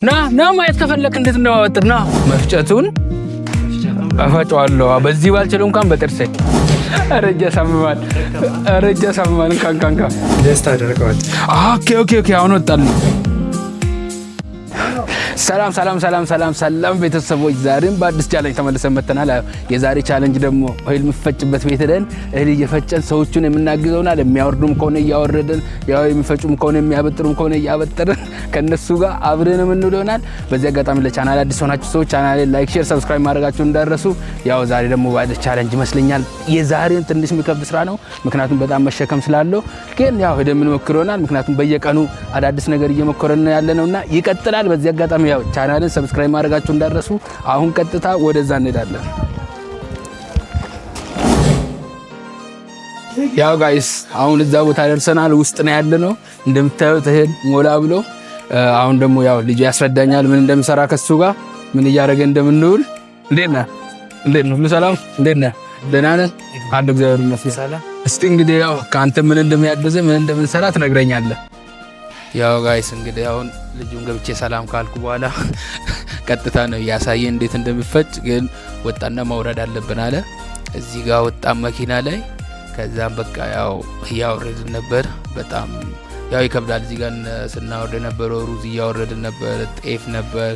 ና ማየት ከፈለክ እንዴት እንደማወጥር ና መፍጨቱን አፈጫዋለሁ። በዚህ ባልችል እንኳን በጥርሴ አረጃ ሳምማን ካንካንካ ደስታ አደረገዋል። ኦኬ አሁን ወጣልኝ። ሰላም ቤተሰቦች፣ ዛሬም በአዲስ ቻሌንጅ ተመልሰን መጥተናል። የዛሬ ቻሌንጅ ደግሞ እህል የሚፈጭበት ቤት ሄደን እህል እየፈጨን ሰዎቹን የምናግዘውናል። የሚያወርዱም ከሆነ እያወረድን፣ ያው የሚፈጩም ከሆነ የሚያበጥሩም ከሆነ እያበጠርን ከነሱ ጋር አብረን የምንውል ይሆናል። በዚህ አጋጣሚ ለቻናል አዲስ ሆናችሁ ሰዎች ቻናሌን ላይክ፣ ሼር፣ ሰብስክራይብ ማድረጋችሁን እንዳትረሱ። ያው ዛሬ ደግሞ በአዲስ ቻሌንጅ ይመስለኛል የዛሬን ትንሽ የሚከብድ ስራ ነው፣ ምክንያቱም በጣም መሸከም ስላለው፣ ግን ያው ሄደን የምንሞክር ይሆናል። ምክንያቱም በየቀኑ አዳዲስ ነገር እየሞከረን ያለነውና ይቀጥላል። በዚህ አጋጣሚ ያው ቻናልን ሰብስክራይብ ማድረጋችሁ እንዳትረሱ። አሁን ቀጥታ ወደዛ እንሄዳለን። ያው ጋይስ አሁን እዛ ቦታ ደርሰናል። ውስጥ ነው ያለነው እንደምታዩት እህል ሞላ ብሎ። አሁን ደግሞ ያው ልጅ ያስረዳኛል ምን እንደምሰራ ከሱ ጋር ምን እያደረገ እንደምንውል። እንዴት ነህ? ሁሉ ሰላም? እንዴት ነህ? ደህና ነህ? አንድ እግዚአብሔር ይመስገን። እስቲ እንግዲህ ያው ከአንተ ምን እንደሚያግዝ ምን እንደምንሰራ ትነግረኛለህ። ያው ጋይስ እንግዲህ አሁን ልጁን ገብቼ ሰላም ካልኩ በኋላ ቀጥታ ነው ያሳየ እንዴት እንደሚፈጭ። ግን ወጣና ማውረድ አለብን አለ። እዚህ ጋር ወጣ መኪና ላይ። ከዛም በቃ ያው እያወረድን ነበር። በጣም ያው ይከብዳል። እዚህ ጋር ስናወርድ የነበረው ሩዝ እያወረድን ነበር፣ ጤፍ ነበር፣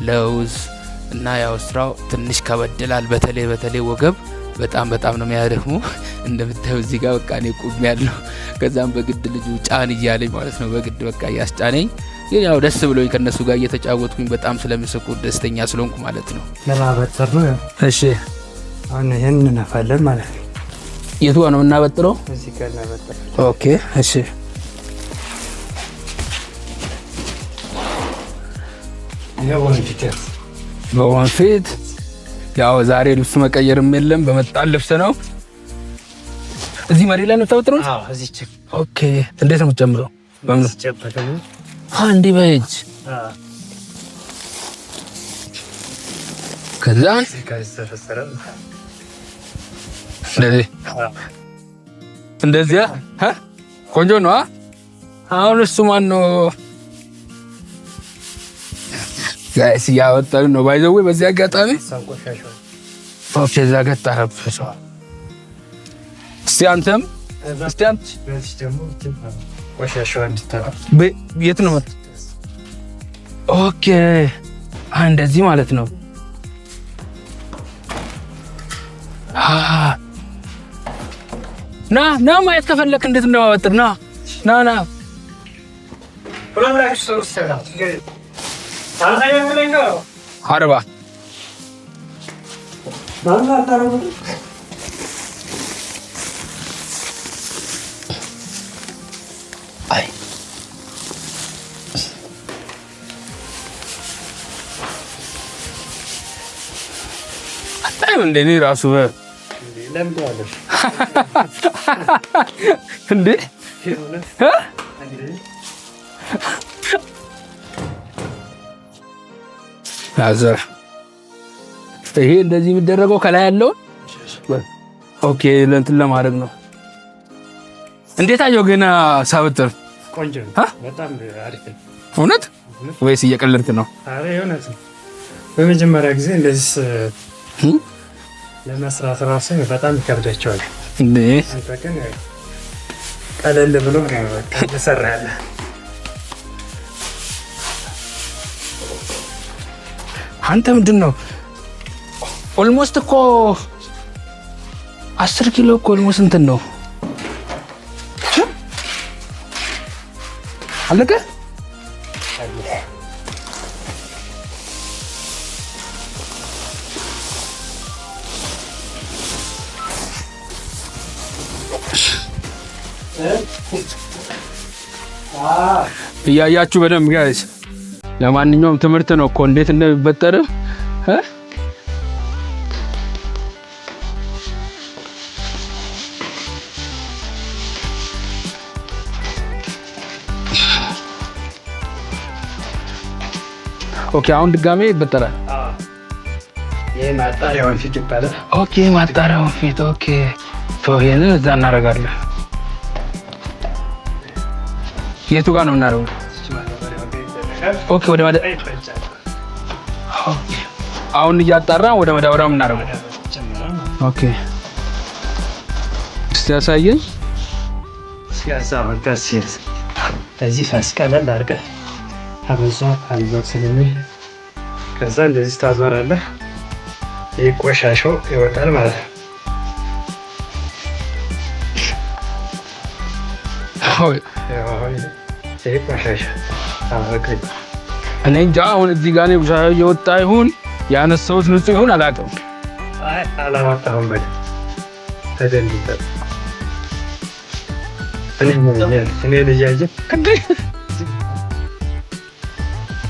ለውዝ እና ያው ስራው ትንሽ ከበድላል። በተለይ ወገብ በጣም ነው የሚያደክሙ። እንደምታዩ እዚህ ጋር በቃ እኔ ቁም ያለው። ከዛም በግድ ልጁ ጫን እያለኝ ማለት ነው፣ በግድ በቃ እያስጫነኝ። ግን ያው ደስ ብሎኝ ከነሱ ጋር እየተጫወትኩኝ በጣም ስለሚስቁ ደስተኛ ስለሆንኩ ማለት ነው። ለማበጠር ነው። እሺ አሁን ይሄን እናፋለን ማለት ነው። የቱ ጋር ነው የምናበጥረው? እዚህ ጋር እናበጥር። ኦኬ እሺ። በወንፊት ያው ዛሬ ልብስ መቀየርም የለም፣ በመጣል ልብስ ነው። እዚህ መሬት ላይ ነው ተወጥሮ? አዎ እዚህ ቼክ። ኦኬ እንዴት ነው የምትጨምረው? በምን አንዴ በእጅ ከዛ እንደዚህ ቆንጆ ነው። አሁን እሱ ማን ነው ጋይስ ያወጣው ነው ባይዘው። በዚህ አጋጣሚ ኦኬ እዛ ጋር ታረፈሰው። እስቲ አንተ ደግሞ ቆሻሻው እንድታረፍ የት ነው? ኦኬ እንደዚህ ማለት ነው። ና ማየት ከፈለክ እንዴት እንደማበጥር ና አረባ አይ አጣይ እንደኔ ራሱ ለምደዋለሽ እንዴ? አዘር ይሄ እንደዚህ የሚደረገው ከላይ ያለው ኦኬ ለእንትን ለማድረግ ነው። እንዴት አየው ግን ሳበጥር? ቆንጆ ነው። በጣም አሪፍ ነው። እውነት ወይስ እየቀለድክ ነው? አረ እውነት ነው። በመጀመሪያ ጊዜ እንደዚህ ለመስራት ራሱ በጣም ይከብዳቸዋል እንዴ? አንተ ግን ቀለል ብሎ ነው በቃ እየሰራ ያለ። አንተ ምንድን ነው ኦልሞስት እኮ 10 ኪሎ እኮ ኦልሞስት እንትን ነው አለቀ። እያያችሁ በደንብ ጋይስ። ለማንኛውም ትምህርት ነው እኮ እንዴት እንደሚበጠር ኦኬ አሁን ድጋሜ ይበጠራል። ይሄ ማጣሪያው ወንፊት ይባላል። ኦኬ ማጣሪያው ወንፊት። ኦኬ ይሄን እዛ እናደርጋለን። የቱ ጋር ነው የምናደርገው? ኦኬ ወደ አሁን እያጣራ ወደ መዳበሪያው የምናደርገው። ኦኬ እስቲ ያሳየኝ። እዚህ ፈስቀለል አድርገህ አልዞር ስለሚል ከዛ እንደዚህ ታዞራለህ። ይህ ቆሻሻው ይወጣል ማለት ነው። ይህ ቆሻሻ እኔ እንጃ አሁን እዚህ ጋር ነው የወጣ ይሁን ያነሳሁት ንጹህ ይሁን አላውቅም። አላወጣሁም በደንብ ተደልቷል። እኔ ልያየ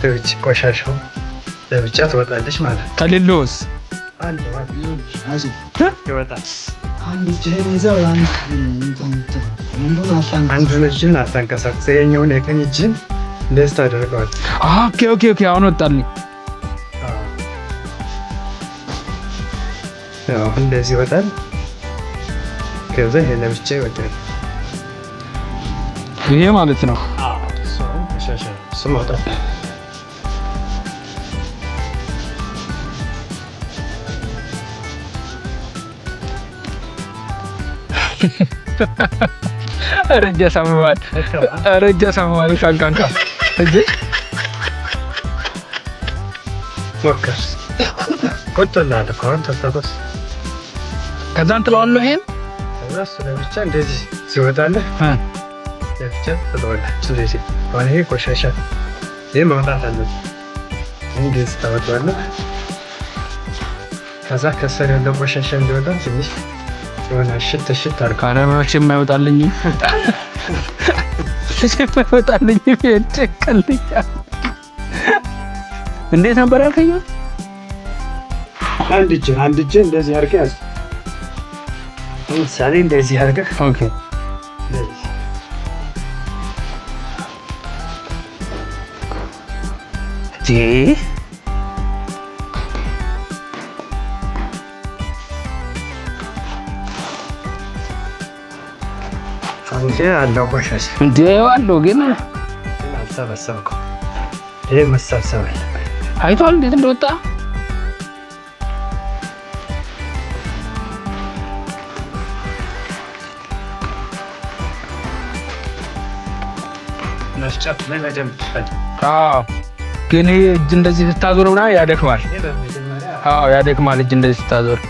ተውጭ ቆሻሻው ለብቻ ትወጣለች ማለት ነው። ከሌሎስ ይወጣል። አንዱን እጅን አታንቀሳቅስ። ይኸኛውን የቀኝ እጅን እንደዚህ ታደርገዋለህ። ኦኬ አሁን ወጣልኝ። እንደዚህ ይወጣል። ከዛ ይሄ ለብቻ ይወጣል። ይሄ ማለት ነው። እሱ መውጣት ረጃ ሳመዋል ካንካንካ እዚህ ሞከር ቆጥተናል። አሁን ተስተካክሎ ከዛ እንትለዋለሁ። ይሄን ከዛ እሱ ለብቻ እንደዚህ ሲወጣልህ ለብቻ ትለዋለህ። ስለዚህ አሁን ይሄ ቆሻሻ ይሄ መውጣት አለበት። እንደዚህ ታወጣዋለህ። ከዛ ከስር ያለው ቆሻሻ እንዲወጣ ትንሽ የሆነ ሽት አድርገው። ካረማዎች የማይወጣልኝ እንዴት ነበር ያልከኝ? አንድ እጅ እንደዚህ አድርገህ ያዝ። ለምሳሌ እንደዚህ አድርገህ ኦኬ አለው ቆሻሻ እንዴ አለው ግን አልሰበሰብከው። ይሄ መሰብሰብ አይቷል እንዴት እንደወጣ። ነፍጫት ለነደም ግን እጅ እንደዚህ ስታዞር ምናምን ያደክማል። ያደክማል እጅ እንደዚህ ስታዞር።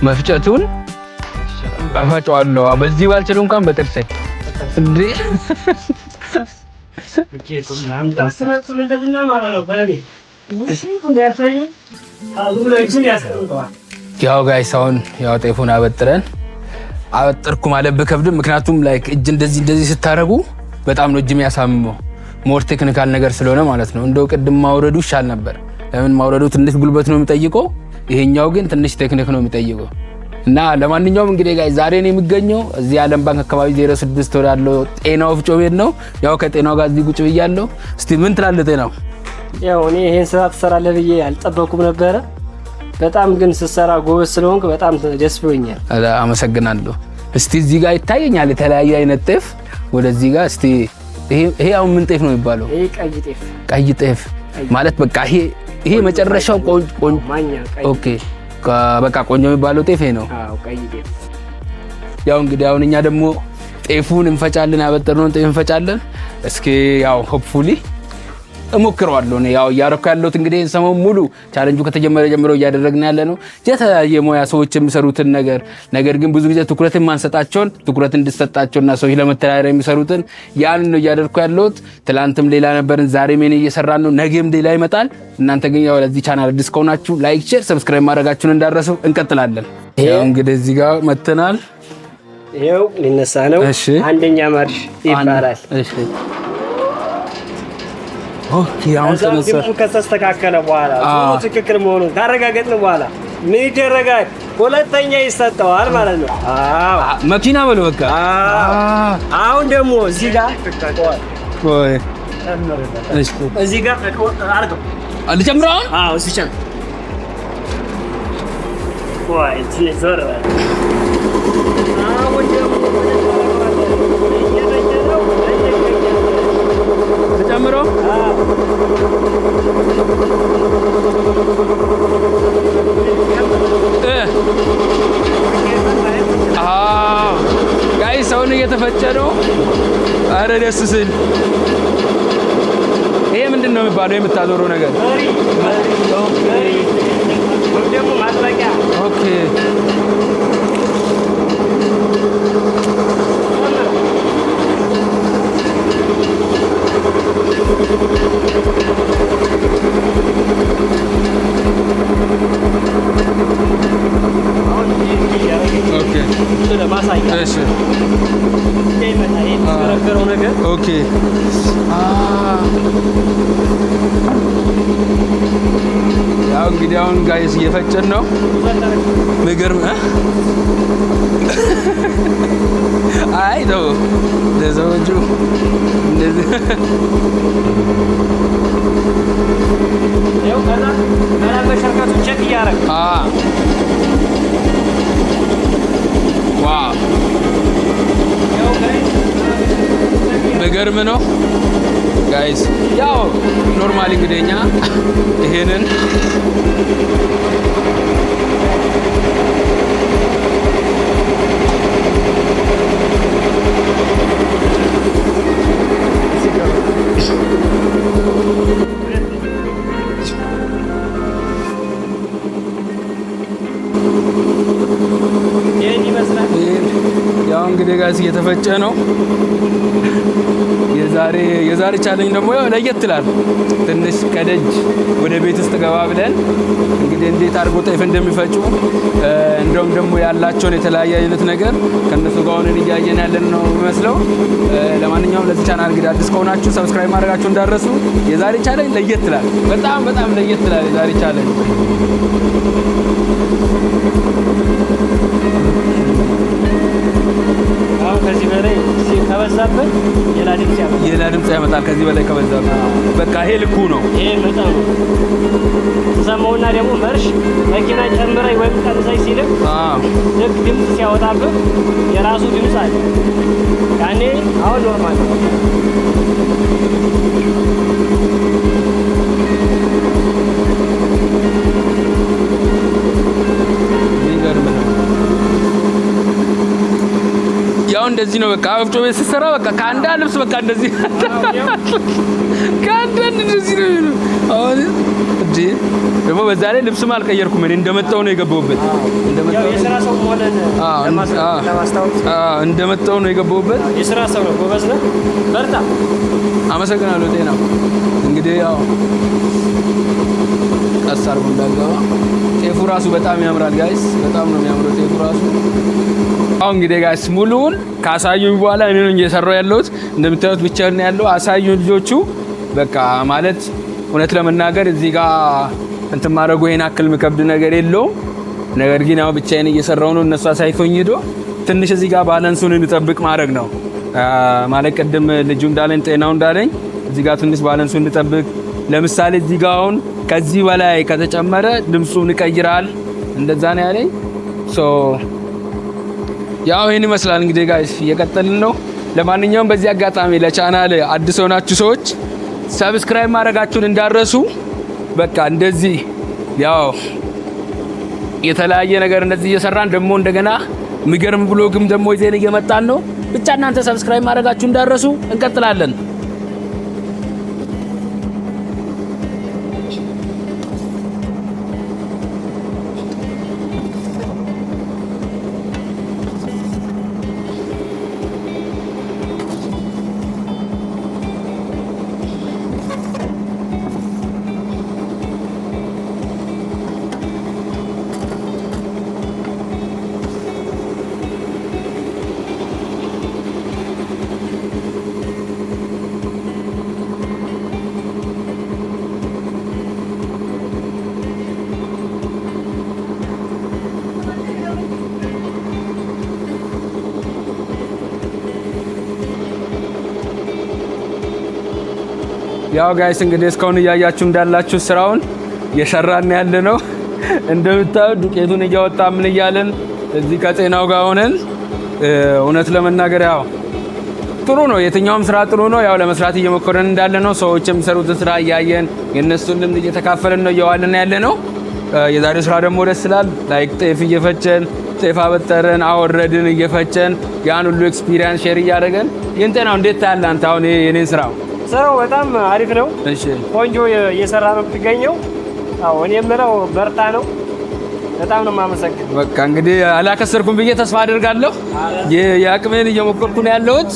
መፍጨቱን አፈጫዋለሁ በዚህ ባልችል እንኳን በጥርሴ እንዴ ያው ጋይስ አሁን ያው ጤፉን አበጠርኩ ማለት በከብድም። ምክንያቱም ላይክ እጅ እንደዚህ ስታረጉ በጣም ነው እጅ የሚያሳምመው። ሞር ቴክኒካል ነገር ስለሆነ ማለት ነው። እንደው ቅድም ማውረዱ ይሻል ነበር። ለምን ማውረዱ ትንሽ ጉልበት ነው የሚጠይቀው፣ ይሄኛው ግን ትንሽ ቴክኒክ ነው የሚጠይቀው። እና ለማንኛውም እንግዲህ ጋይስ ዛሬ ነው የሚገኘው እዚህ ዓለም ባንክ አካባቢ 06 ወዳለው ጤና ወፍጮ ቤት ነው። ያው ከጤናው ጋር እዚህ ቁጭ ብያለሁ። እስቲ ምን ትላለህ ጤናው? ያው እኔ ይሄን ስራ ትሰራለህ ብዬ አልጠበኩም ነበረ። በጣም ግን ስትሰራ ጎበዝ ስለሆንክ በጣም ደስ ብሎኛል። አመሰግናለሁ። እስቲ እዚህ ጋር ይታየኛል የተለያየ አይነት ጤፍ። ወደዚህ ጋር እስቲ ይሄ አሁን ምን ጤፍ ነው የሚባለው? ይሄ ቀይ ጤፍ ማለት በቃ ይሄ መጨረሻው ማኛ ቀይ። ኦኬ በቃ ቆንጆ የሚባለው ጤፍ ነው። አዎ ቀይ ጤፍ። ያው እንግዲህ አሁን እኛ ደግሞ ጤፉን እንፈጫለን፣ ያበጠርነውን ጤፍ እንፈጫለን። እስኪ ያው ሆፕፉሊ እሞክረዋለሁ ነው ያው እያረኩ ያለሁት። እንግዲህ ሰሞኑን ሙሉ ቻሌንጁ ከተጀመረ ጀምሮ እያደረግን ያለ ነው የተለያየ ሙያ ሰዎች የሚሰሩትን ነገር ግን ብዙ ጊዜ ትኩረትን ማንሰጣቸውን ትኩረት እንድሰጣቸውና ሰው ለመተዳደር የሚሰሩትን ያን ነው እያደረኩ ያለሁት። ትላንትም ሌላ ነበርን፣ ዛሬም እኔ እየሰራን ነው፣ ነገም ሌላ ይመጣል። እናንተ ግን ያው ለዚህ ቻናል አዲስ ከሆናችሁ ላይክ፣ ሼር፣ ሰብስክራይብ ማድረጋችሁን እንዳትረሱ። እንቀጥላለን። ያው እንግዲህ እዚህ ጋር መተናል። ይሄው ሊነሳ ነው። አንደኛ ማርሽ ይባላል። እሺ ኦኬ አሁን ከተስተካከለ በኋላ ትክክል መሆኑን ካረጋገጥን በኋላ ምን ይደረጋል? ሁለተኛ ይሰጠዋል ማለት ነው። መኪና በለው በቃ። አሁን ደግሞ እዚህ ጋር እዚህ ጋር አድርገው አልጨምረው። አዎ እዚህ ጨምር። ወይ ትንሽ ዞር በል። አሁን ደግሞ የምጨምረው? ጋይስ ሰውን እየተፈጨ ነው። አረ ደስ ሲል። ይሄ ምንድን ነው የሚባለው የምታዞረው ነገር? ኦኬ ኦኬ ያው እንግዲህ አሁን ጋይስ እየፈጨን ነው። ምግርም አይ ተው ለዘወጁ እንደዚህ ያው ከዛ በሸርካቱ ቼክ እያደረግ ዋው በገርም ነው ጋይስ። ያው ኖርማሊ እንግዲህኛ ይሄንን ያው እንግዲህ ጋይስ እየተፈጨ ነው። የዛሬ ቻሌንጅ ደግሞ ያው ለየት ይላል። ትንሽ ከደጅ ወደ ቤት ውስጥ ገባ ብለን እንግዲህ እንዴት አድርጎ ጤፍ እንደሚፈጩ እንደውም ደግሞ ያላቸውን የተለያየ አይነት ነገር ከነሱ ጋር ሆነን እያየን ያለን ነው የሚመስለው። ለማንኛውም ለዚህ ቻናል እንግዲህ አዲስ ከሆናችሁ ሰብስክራይብ ማድረጋችሁ እንዳትረሱ። የዛሬ ቻሌንጅ ለየት ይላል። በጣም ለየት ይላል የዛሬ ቻሌንጅ። ከዚህ በላይ ከበዛበት ሌላ ድምፅ ያመጣል። ከዚህ በላይ ከበዛበት በቃ ይሄ ልኩ ነው። ይሄ በጣም ተሰማውና ደግሞ መርሽ መኪና ጨምረኝ ወይም ቀንሰኝ ሲልም ልክ ድምፅ ሲያወጣብህ የራሱ ድምፅ አለ። ያኔ አሁን ኖርማል ነው። ያው እንደዚህ ነው በቃ ወፍጮ ቤት ስትሰራ በቃ ከአንዳ ልብስ በቃ እንደዚህ ከአንዳ እንደዚህ ነው። አሁን እንዴ ደግሞ በዛ ላይ ልብስም አልቀየርኩም እኔ እንደመጣው ነው የገባሁበት። ያው የሥራ ሰው ሆነን እንደመጣው ነው የገባሁበት። የሥራ ሰው ነው። ጎበዝ ነህ፣ በርታ። አመሰግናለሁ። ጤና እንግዲህ ያው ቀስ አድርጎ እንዳልገባ። ጤፉ ራሱ በጣም ያምራል ጋይስ፣ በጣም ነው የሚያምረው ጤፉ ራሱ። አሁን እንግዲህ ጋይስ ሙሉውን ካሳዩኝ በኋላ እኔ ነው እየሰራው ያለሁት። እንደምታዩት ብቻ ነው ያለው። አሳዩኝ ልጆቹ በቃ ማለት እውነት ለመናገር እዚህ ጋር እንትን ማድረጉ ይሄን አክል የሚከብድ ነገር የለውም። ነገር ግን ያው ብቻዬን እየሰራው ነው። እነሱ አሳይቶኝ ሄዶ ትንሽ እዚህ ጋር ባላንሱን እንጠብቅ ማድረግ ነው ማለት ቅድም ልጁ እንዳለኝ ጤናው እንዳለኝ እዚህ ጋር ትንሽ ባላንሱን እንጠብቅ። ለምሳሌ እዚህ ጋር አሁን ከዚህ በላይ ከተጨመረ ድምፁን ይቀይራል። እንደዛ ነው ያለኝ። ያው ይሄን ይመስላል እንግዲህ ጋይስ እየቀጠልን ነው። ለማንኛውም በዚህ አጋጣሚ ለቻናል አዲስ ሆናችሁ ሰዎች ሰብስክራይብ ማድረጋችሁን እንዳረሱ። በቃ እንደዚህ ያው የተለያየ ነገር እንደዚህ እየሰራን ደግሞ እንደገና የሚገርም ብሎግም ደግሞ ይዘን እየመጣን ነው። ብቻ እናንተ ሰብስክራይብ ማድረጋችሁን እንዳረሱ። እንቀጥላለን። ያው ጋይስ እንግዲህ እስካሁን እያያችሁ እንዳላችሁ ስራውን የሰራን ያለ ነው። እንደምታዩት ዱቄቱን እያወጣ ምን እያለን እዚህ ከጤናው ጋር ሆነን እውነት ለመናገር ያው ጥሩ ነው። የትኛውም ስራ ጥሩ ነው። ያው ለመስራት እየሞከረን እንዳለ ነው። ሰዎች የሚሰሩትን ስራ እያየን የእነሱን ልምድ እየተካፈልን ነው እየዋልን ያለ ነው። የዛሬው ስራ ደግሞ ደስ ይላል። ላይክ ጤፍ እየፈጨን ጤፍ አበጠርን አወረድን እየፈጨን ያን ሁሉ ኤክስፒሪየንስ ሼር እያደረገን የእንጤናው እንዴት ታያለህ አንተ? አሁን የኔን ስራው በጣም አሪፍ ነው። እሺ ቆንጆ እየሰራ ነው የምትገኘው። አዎ እኔ የምለው በርታ ነው። በጣም ነው የማመሰግነው። በቃ እንግዲህ አላከሰርኩም ብዬ ተስፋ አደርጋለሁ። የአቅሜን እየሞከርኩ ነው ያለሁት።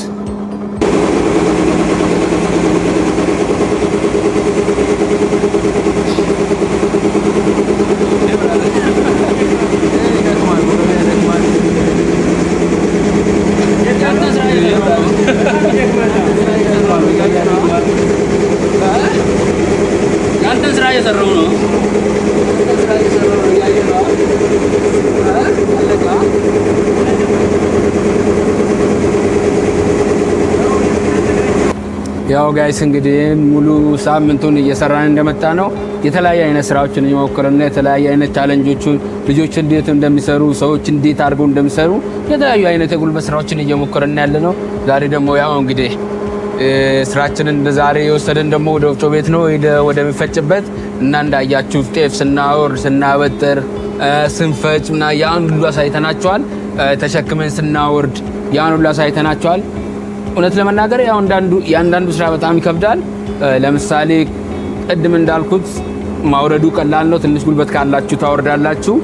ያንተን ስራ እየሰራሁ ነው። ያው ጋይስ እንግዲህ ሙሉ ሳምንቱን እየሰራን እንደመጣ ነው። የተለያየ አይነት ስራዎችን እየሞከረን የተለያየ አይነት ቻሌንጆችን ልጆች እንዴት እንደሚሰሩ ሰዎች እንዴት አድርገው እንደሚሰሩ የተለያዩ አይነት የጉልበት ስራዎችን እየሞከረን ያለ ነው። ዛሬ ደግሞ ያው እንግዲህ ስራችንን እንደዛሬ የወሰደን ደግሞ ወደ ወፍጮ ቤት ነው ወደሚፈጭበት እና እንዳያችሁ ጤፍ ስናወርድ ስናበጥር ስንፈጭ እና ያን ሁሉ አሳይተናቸዋል። ተሸክመን ስናወርድ ያን ሁሉ አሳይተናቸዋል። እውነት ለመናገር ያው ያንዳንዱ ስራ በጣም ይከብዳል። ለምሳሌ ቅድም እንዳልኩት ማውረዱ ቀላል ነው። ትንሽ ጉልበት ካላችሁ ታወርዳላችሁ።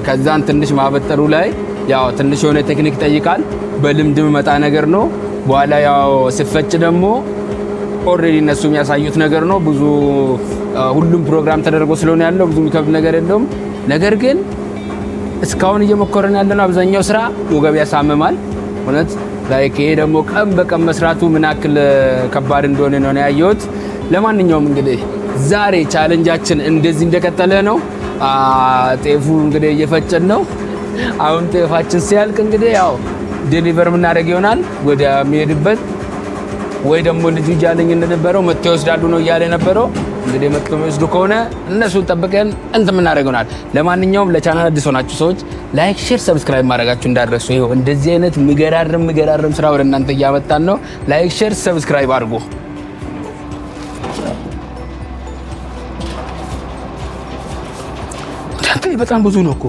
ከዛን ትንሽ ማበጠሩ ላይ ያው ትንሽ የሆነ ቴክኒክ ይጠይቃል። በልምድ መጣ ነገር ነው። በኋላ ያው ሲፈጭ ደግሞ ኦልሬዲ እነሱ የሚያሳዩት ነገር ነው። ብዙ ሁሉም ፕሮግራም ተደርጎ ስለሆነ ያለው ብዙ የሚከብድ ነገር የለውም። ነገር ግን እስካሁን እየሞከረን ያለነው አብዛኛው ስራ ወገብ ያሳምማል እውነት ላይክ ይሄ ደግሞ ቀን በቀን መስራቱ ምን ያክል ከባድ እንደሆነ ነው ያየሁት። ለማንኛውም እንግዲህ ዛሬ ቻሌንጃችን እንደዚህ እንደቀጠለ ነው። ጤፉ እንግዲህ እየፈጨን ነው። አሁን ጤፋችን ሲያልቅ እንግዲህ ያው ዴሊቨር ምናደርግ ይሆናል ወደ የሚሄድበት ወይ ደግሞ ልጁ እያለኝ እንደነበረው መጥተው ይወስዳሉ ነው እያለ ነበረው። እንግዲህ መጥተው የሚወስዱ ከሆነ እነሱን ጠብቀን እንትን ምናደርግ ይሆናል። ለማንኛውም ለቻናል አዲስ ሆናችሁ ሰዎች ላይክ፣ ሼር፣ ሰብስክራይብ ማድረጋችሁ እንዳትረሱ። ይሄው እንደዚህ አይነት ምገራርም ስራ ወደ እናንተ እያመጣን ነው። ላይክ፣ ሼር፣ ሰብስክራይብ አድርጉ። በጣም ብዙ ነው እኮ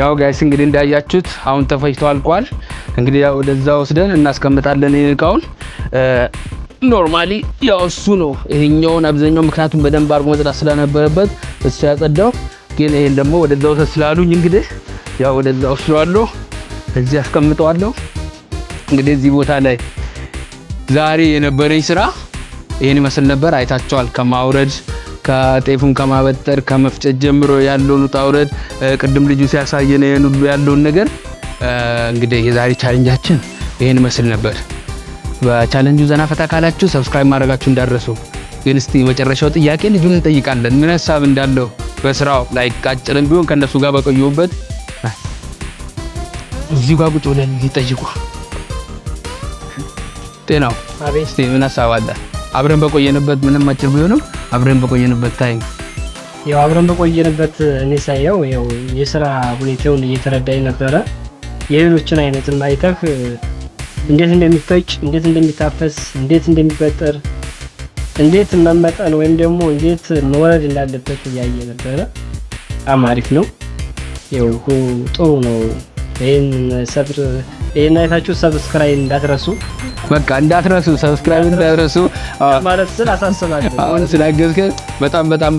ያው ጋይስ እንግዲህ እንዳያችሁት አሁን ተፈጭቶ አልቋል። እንግዲህ ያው ወደዛ ወስደን እናስቀምጣለን እቃውን። ኖርማሊ ያው እሱ ነው ይሄኛውን አብዛኛው ምክንያቱም በደንብ አድርጎ መጽዳት ስለነበረበት እሱ ያጸዳው። ግን ይሄን ደግሞ ወደዛ ወሰድ ስላሉኝ እንግዲህ ያው ወደዛ ወስደዋለሁ፣ እዚህ አስቀምጠዋለሁ። እንግዲህ እዚህ ቦታ ላይ ዛሬ የነበረኝ ስራ ይሄን ይመስል ነበር። አይታችኋል። ከማውረድ ከጤፉን ከማበጠር ከመፍጨት ጀምሮ ያለውን ታውረድ ቅድም ልጁ ሲያሳየን ይሄን ሁሉ ያለውን ነገር እንግዲህ የዛሬ ቻሌንጃችን ይሄን መስል ነበር። በቻሌንጁ ዘና ፈታ ካላችሁ ሰብስክራይብ ማድረጋችሁ እንዳትረሱ። ግን እስቲ መጨረሻው ጥያቄ ልጁን እንጠይቃለን ምን ሐሳብ እንዳለው በስራው ላይ ቃጭልን ቢሆን ከነሱ ጋር በቆየሁበት እዚህ ጋር ቁጭ ብለን ይጠይቁ። ጤናው አቤት እስቲ ምን ሐሳብ አለ? አብረን በቆየንበት ምንም አጭር ቢሆንም አብረን በቆየንበት ታይም ያው አብረን በቆየንበት እኔ ሳየው ያው የስራ ሁኔታውን እየተረዳኝ ነበረ። የሌሎችን አይነትም አይተህ እንዴት እንደሚፈጭ እንዴት እንደሚታፈስ እንዴት እንደሚበጠር እንዴት መመጠን ወይም ደግሞ እንዴት መወረድ እንዳለበት እያየ ነበረ። በጣም አሪፍ ነው። ያው ጥሩ ነው። ይሄን አይታችሁ ሰብስክራይብ እንዳትረሱ። በቃ እንዳትረሱ ሰብስክራይብ እንዳትረሱ ማለት ስላሳሰባችሁ አሁን ስላገዝከን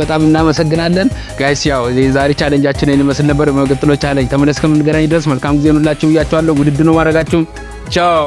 በጣም እናመሰግናለን ጋይስ። ያው የዛሬ ቻሌንጃችን ይሄን መስል ነበር። በመቀጠለው ቻሌንጅ ተመለስ ከምንገናኝ ድረስ መልካም ጊዜ ሁላችሁ ብያችኋለሁ። ውድድ ነው ማድረጋችሁ። ቻው